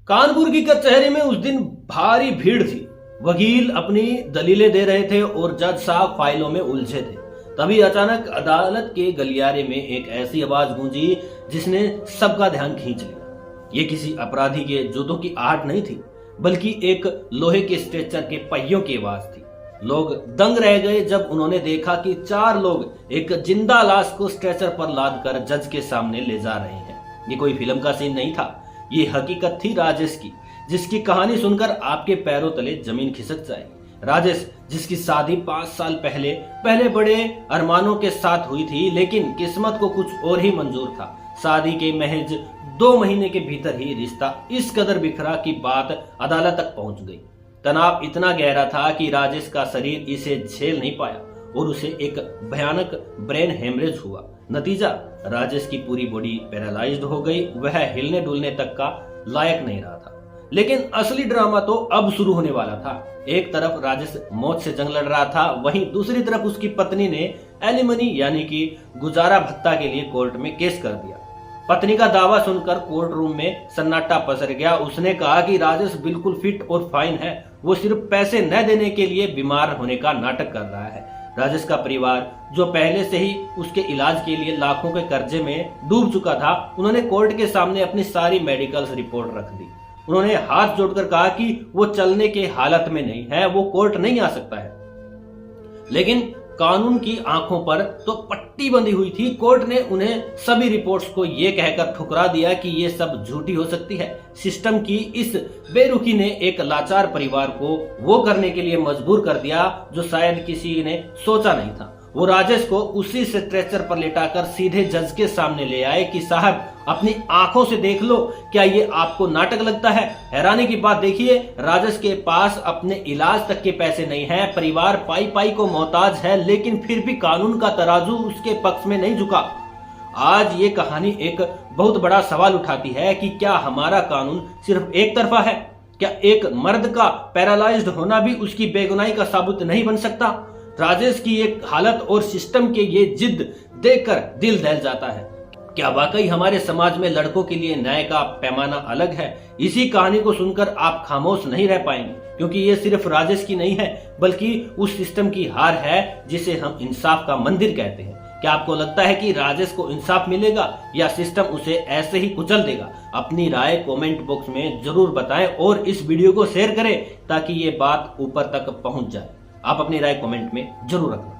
कानपुर की कचहरी में उस दिन भारी भीड़ थी। वकील अपनी दलीलें दे रहे थे और जज साहब फाइलों में उलझे थे। तभी अचानक अदालत के गलियारे में एक ऐसी आवाज गूंजी जिसने सबका ध्यान खींच लिया। ये किसी अपराधी के जूतों की आहट नहीं थी, बल्कि एक लोहे के स्ट्रेचर के पहियों की आवाज थी। लोग दंग रह गए जब उन्होंने देखा कि 4 लोग एक जिंदा लाश को स्ट्रेचर पर लाद कर जज के सामने ले जा रहे हैं। ये कोई फिल्म का सीन नहीं था, ये हकीकत थी राजेश की, जिसकी कहानी सुनकर आपके पैरों तले जमीन खिसक जाएगी। राजेश जिसकी शादी 5 साल पहले बड़े अरमानों के साथ हुई थी, लेकिन किस्मत को कुछ और ही मंजूर था। शादी के महज 2 महीने के भीतर ही रिश्ता इस कदर बिखरा कि बात अदालत तक पहुंच गई। तनाव इतना गहरा था कि राजेश का शरीर इसे झेल नहीं पाया और उसे एक भयानक ब्रेन हेमरेज हुआ। नतीजा, राजेश की पूरी बॉडी पैरालाइज्ड हो गई। वह हिलने डुलने तक का लायक नहीं रहा था। लेकिन असली ड्रामा तो अब शुरू होने वाला था। एक तरफ राजेश मौत से जंग लड़ रहा था, वहीं दूसरी तरफ उसकी पत्नी ने एलिमनी यानी कि गुजारा भत्ता के लिए कोर्ट में केस कर दिया। पत्नी का दावा सुनकर कोर्ट रूम में सन्नाटा पसर गया। उसने कहा कि राजेश बिल्कुल फिट और फाइन है, वो सिर्फ पैसे न देने के लिए बीमार होने का नाटक कर रहा है। राजेश का परिवार, जो पहले से ही उसके इलाज के लिए लाखों के कर्जे में डूब चुका था, उन्होंने कोर्ट के सामने अपनी सारी मेडिकल रिपोर्ट रख दी। उन्होंने हाथ जोड़कर कहा कि वो चलने के हालत में नहीं है, वो कोर्ट नहीं आ सकता है। लेकिन कानून की आंखों पर तो पट्टी बंधी हुई थी। कोर्ट ने उन्हें सभी रिपोर्ट्स को ये कहकर ठुकरा दिया कि ये सब झूठी हो सकती है। सिस्टम की इस बेरुखी ने एक लाचार परिवार को वो करने के लिए मजबूर कर दिया जो शायद किसी ने सोचा नहीं था। वो राजेश को उसी स्ट्रेचर पर लेटाकर सीधे जज के सामने ले आए कि साहब, अपनी आंखों से देख लो, क्या ये आपको नाटक लगता है? हैरानी की बात देखिए, राजेश के पास अपने इलाज तक के पैसे नहीं हैं, परिवार पाई पाई को मोहताज है, लेकिन फिर भी कानून का तराजू उसके पक्ष में नहीं झुका। आज ये कहानी एक बहुत बड़ा सवाल उठाती है कि क्या हमारा कानून सिर्फ एक तरफा है? क्या एक मर्द का पैरालाइज्ड होना भी उसकी बेगुनाही का साबुत नहीं बन सकता? राजेश की एक हालत और सिस्टम के ये जिद देखकर दिल दहल जाता है। क्या वाकई हमारे समाज में लड़कों के लिए न्याय का पैमाना अलग है? इसी कहानी को सुनकर आप खामोश नहीं रह पाएंगे, क्योंकि ये सिर्फ राजेश की नहीं है, बल्कि उस सिस्टम की हार है जिसे हम इंसाफ का मंदिर कहते हैं। क्या आपको लगता है कि राजेश को इंसाफ मिलेगा या सिस्टम उसे ऐसे ही कुचल देगा? अपनी राय कमेंट बॉक्स में जरूर बताएं और इस वीडियो को शेयर करें ताकि ये बात ऊपर तक पहुंच जाए। आप अपनी राय कमेंट में जरूर रखना।